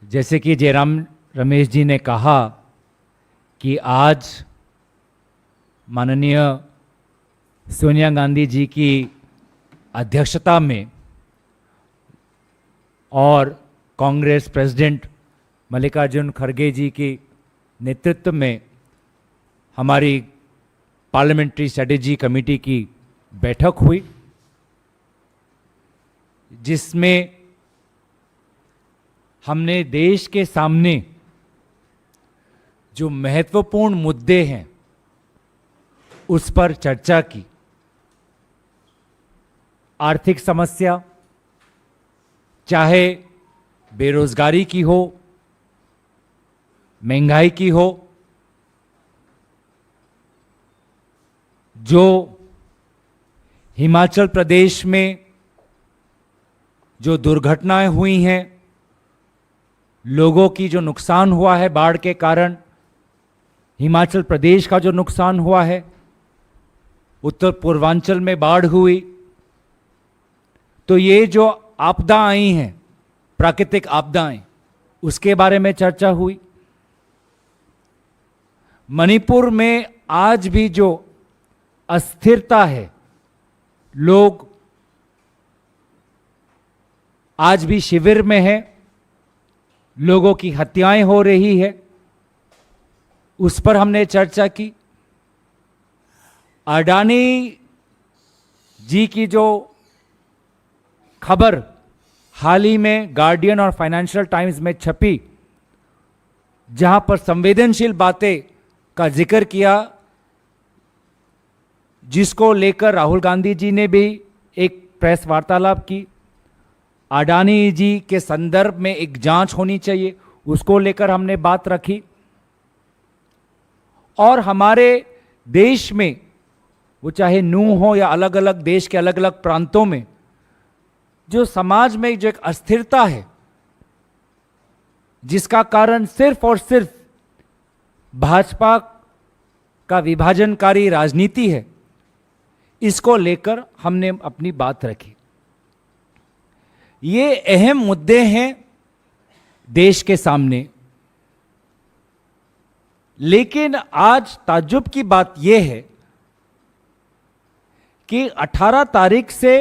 जैसे कि जयराम रमेश जी ने कहा कि आज माननीय सोनिया गांधी जी की अध्यक्षता में और कांग्रेस प्रेसिडेंट मल्लिकार्जुन खड़गे जी की नेतृत्व में हमारी पार्लियामेंट्री स्ट्रेटेजी कमेटी की बैठक हुई, जिसमें हमने देश के सामने जो महत्वपूर्ण मुद्दे हैं उस पर चर्चा की। आर्थिक समस्या, चाहे बेरोजगारी की हो, महंगाई की हो, जो हिमाचल प्रदेश में जो दुर्घटनाएं हुई हैं, लोगों की जो नुकसान हुआ है बाढ़ के कारण, हिमाचल प्रदेश का जो नुकसान हुआ है, उत्तर पूर्वांचल में बाढ़ हुई, तो ये जो आपदा आई हैं, प्राकृतिक आपदाएं, उसके बारे में चर्चा हुई। मणिपुर में आज भी जो अस्थिरता है, लोग आज भी शिविर में हैं, लोगों की हत्याएं हो रही है, उस पर हमने चर्चा की। अडानी जी की जो खबर हाल ही में गार्डियन और फाइनेंशियल टाइम्स में छपी, जहां पर संवेदनशील बातें का जिक्र किया, जिसको लेकर राहुल गांधी जी ने भी एक प्रेस वार्तालाप की। अडानी जी के संदर्भ में एक जांच होनी चाहिए, उसको लेकर हमने बात रखी। और हमारे देश में, वो चाहे नूह हो या अलग अलग देश के अलग अलग प्रांतों में, जो समाज में जो एक अस्थिरता है, जिसका कारण सिर्फ और सिर्फ भाजपा का विभाजनकारी राजनीति है, इसको लेकर हमने अपनी बात रखी। ये अहम मुद्दे हैं देश के सामने, लेकिन आज ताज्जुब की बात यह है कि 18 तारीख से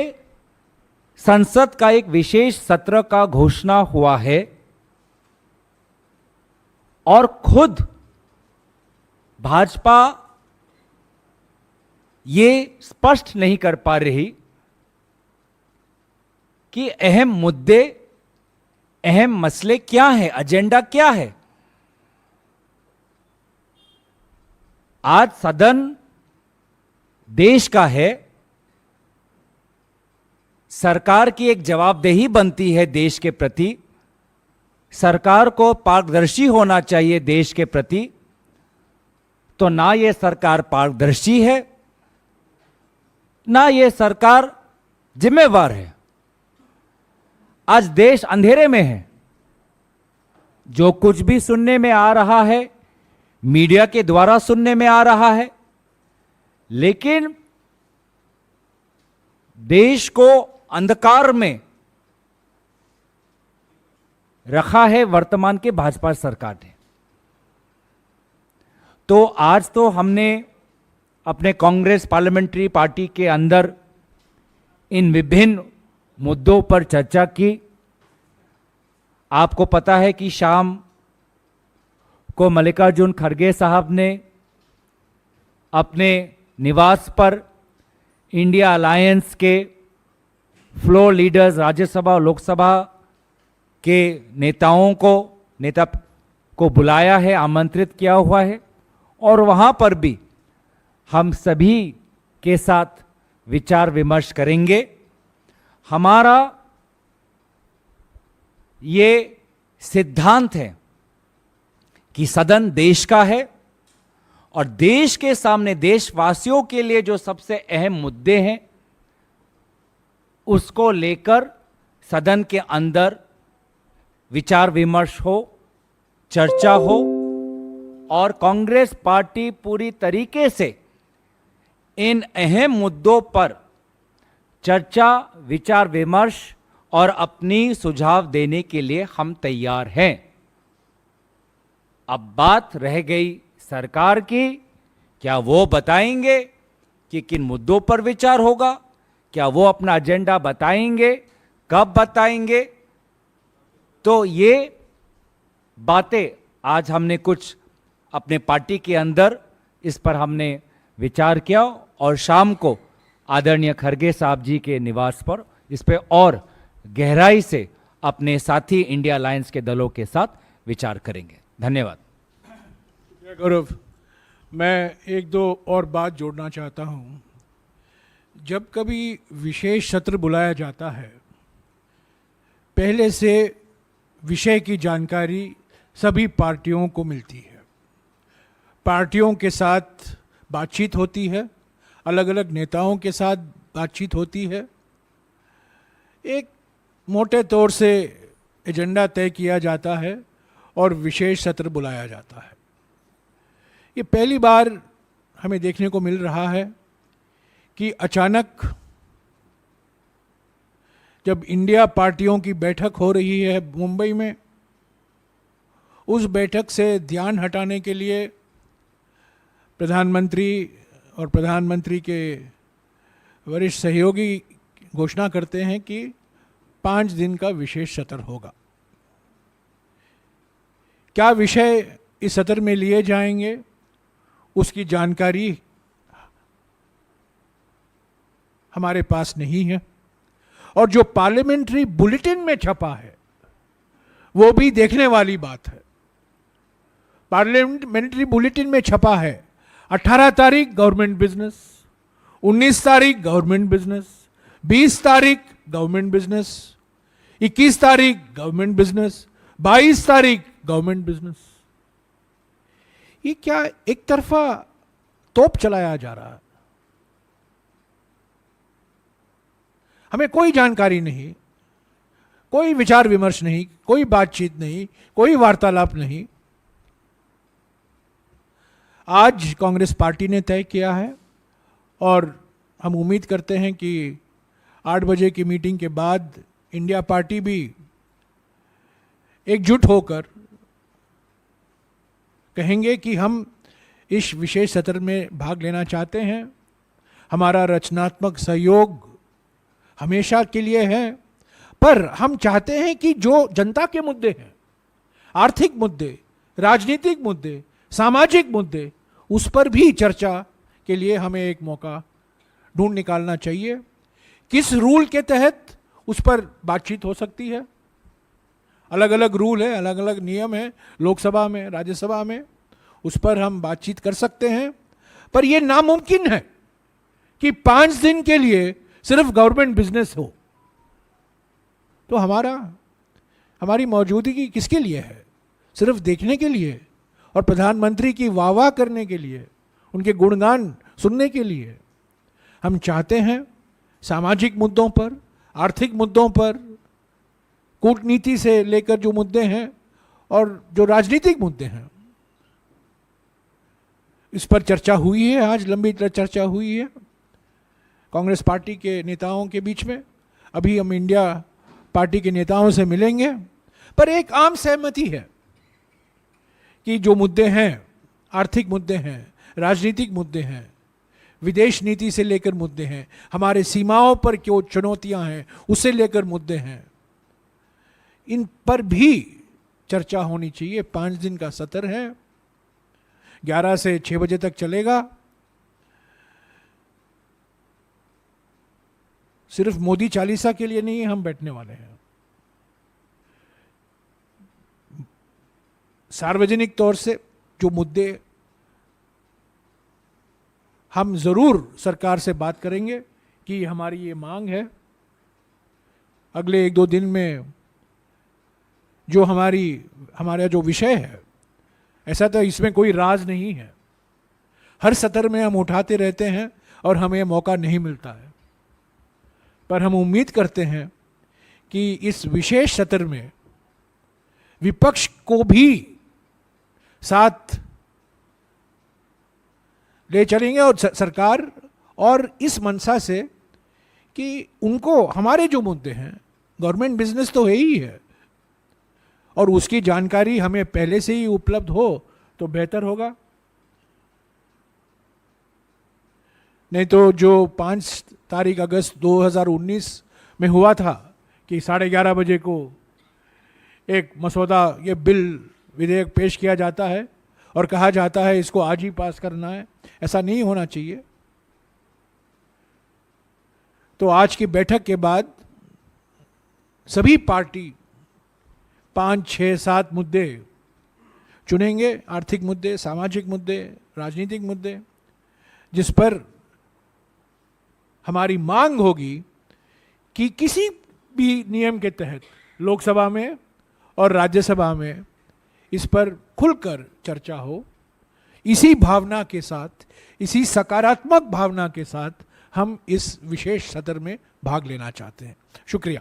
संसद का एक विशेष सत्र का घोषणा हुआ है और खुद भाजपा ये स्पष्ट नहीं कर पा रही कि अहम मुद्दे, अहम मसले क्या है, एजेंडा क्या है। आज सदन देश का है, सरकार की एक जवाबदेही बनती है देश के प्रति, सरकार को पारदर्शी होना चाहिए देश के प्रति। तो ना ये सरकार पारदर्शी है, ना ये सरकार जिम्मेवार है। आज देश अंधेरे में है। जो कुछ भी सुनने में आ रहा है, मीडिया के द्वारा सुनने में आ रहा है, लेकिन देश को अंधकार में रखा है वर्तमान के भाजपा सरकार ने। तो आज तो हमने अपने कांग्रेस पार्लियामेंट्री पार्टी के अंदर इन विभिन्न मुद्दों पर चर्चा की। आपको पता है कि शाम को मल्लिकार्जुन खड़गे साहब ने अपने निवास पर इंडिया अलायंस के फ्लोर लीडर्स, राज्यसभा और लोकसभा के नेता को बुलाया है, आमंत्रित किया हुआ है, और वहाँ पर भी हम सभी के साथ विचार विमर्श करेंगे। हमारा ये सिद्धांत है कि सदन देश का है और देश के सामने, देशवासियों के लिए जो सबसे अहम मुद्दे हैं, उसको लेकर सदन के अंदर विचार विमर्श हो, चर्चा हो, और कांग्रेस पार्टी पूरी तरीके से इन अहम मुद्दों पर चर्चा, विचार विमर्श और अपनी सुझाव देने के लिए हम तैयार हैं। अब बात रह गई सरकार की, क्या वो बताएंगे कि किन मुद्दों पर विचार होगा, क्या वो अपना एजेंडा बताएंगे, कब बताएंगे। तो ये बातें आज हमने कुछ अपने पार्टी के अंदर इस पर हमने विचार किया और शाम को आदरणीय खड़गे साहब जी के निवास पर इस पे और गहराई से अपने साथी इंडिया अलायंस के दलों के साथ विचार करेंगे। धन्यवाद। गौरव, मैं एक दो और बात जोड़ना चाहता हूँ। जब कभी विशेष सत्र बुलाया जाता है, पहले से विषय की जानकारी सभी पार्टियों को मिलती है, पार्टियों के साथ बातचीत होती है, अलग अलग नेताओं के साथ बातचीत होती है, एक मोटे तौर से एजेंडा तय किया जाता है और विशेष सत्र बुलाया जाता है। ये पहली बार हमें देखने को मिल रहा है कि अचानक जब इंडिया पार्टियों की बैठक हो रही है मुंबई में, उस बैठक से ध्यान हटाने के लिए प्रधानमंत्री और प्रधानमंत्री के वरिष्ठ सहयोगी घोषणा करते हैं कि 5 दिन का विशेष सत्र होगा। क्या विषय इस सत्र में लिए जाएंगे, उसकी जानकारी हमारे पास नहीं है, और जो पार्लियामेंट्री बुलेटिन में छपा है वो भी देखने वाली बात है। पार्लियामेंट्री बुलेटिन में छपा है 18 तारीख गवर्नमेंट बिजनेस, 19 तारीख गवर्नमेंट बिजनेस, 20 तारीख गवर्नमेंट बिजनेस, 21 तारीख गवर्नमेंट बिजनेस, 22 तारीख गवर्नमेंट बिजनेस। ये क्या एक तरफा तोप चलाया जा रहा है? हमें कोई जानकारी नहीं, कोई विचार विमर्श नहीं, कोई बातचीत नहीं, कोई वार्तालाप नहीं। आज कांग्रेस पार्टी ने तय किया है और हम उम्मीद करते हैं कि 8 बजे की मीटिंग के बाद इंडिया पार्टी भी एकजुट होकर कहेंगे कि हम इस विशेष सत्र में भाग लेना चाहते हैं। हमारा रचनात्मक सहयोग हमेशा के लिए है, पर हम चाहते हैं कि जो जनता के मुद्दे हैं, आर्थिक मुद्दे, राजनीतिक मुद्दे, सामाजिक मुद्दे, उस पर भी चर्चा के लिए हमें एक मौका ढूंढ निकालना चाहिए। किस रूल के तहत उस पर बातचीत हो सकती है? अलग अलग रूल है, अलग अलग नियम है लोकसभा में, राज्यसभा में, उस पर हम बातचीत कर सकते हैं। पर यह नामुमकिन है कि 5 दिन के लिए सिर्फ गवर्नमेंट बिजनेस हो। तो हमारी मौजूदगी किसके लिए है? सिर्फ देखने के लिए और प्रधानमंत्री की वाह करने के लिए, उनके गुणगान सुनने के लिए? हम चाहते हैं सामाजिक मुद्दों पर, आर्थिक मुद्दों पर, कूटनीति से लेकर जो मुद्दे हैं और जो राजनीतिक मुद्दे हैं, इस पर चर्चा हुई है। आज लंबी चर्चा हुई है कांग्रेस पार्टी के नेताओं के बीच में। अभी हम इंडिया पार्टी के नेताओं से मिलेंगे, पर एक आम सहमति है कि जो मुद्दे हैं, आर्थिक मुद्दे हैं, राजनीतिक मुद्दे हैं, विदेश नीति से लेकर मुद्दे हैं, हमारे सीमाओं पर जो चुनौतियां हैं उससे लेकर मुद्दे हैं, इन पर भी चर्चा होनी चाहिए। 5 दिन का सत्र है, 11 से 6 बजे तक चलेगा। सिर्फ मोदी चालीसा के लिए नहीं हम बैठने वाले हैं। सार्वजनिक तौर से जो मुद्दे हम जरूर सरकार से बात करेंगे कि हमारी ये मांग है, अगले 1-2 दिन में जो हमारा जो विषय है, ऐसा तो इसमें कोई राज नहीं है। हर सत्र में हम उठाते रहते हैं और हमें मौका नहीं मिलता है, पर हम उम्मीद करते हैं कि इस विशेष सत्र में विपक्ष को भी साथ ले चलेंगे और सरकार, और इस मंशा से कि उनको हमारे जो मुद्दे हैं, गवर्नमेंट बिजनेस तो है ही है, और उसकी जानकारी हमें पहले से ही उपलब्ध हो तो बेहतर होगा। नहीं तो जो 5 तारीख अगस्त 2019 में हुआ था कि 11:30 बजे को एक मसौदा, ये बिल विधेयक पेश किया जाता है और कहा जाता है इसको आज ही पास करना है, ऐसा नहीं होना चाहिए। तो आज की बैठक के बाद सभी पार्टी 5, 6, 7 मुद्दे चुनेंगे, आर्थिक मुद्दे, सामाजिक मुद्दे, राजनीतिक मुद्दे, जिस पर हमारी मांग होगी कि किसी भी नियम के तहत लोकसभा में और राज्यसभा में इस पर खुलकर चर्चा हो। इसी भावना के साथ, इसी सकारात्मक भावना के साथ हम इस विशेष सत्र में भाग लेना चाहते हैं। शुक्रिया।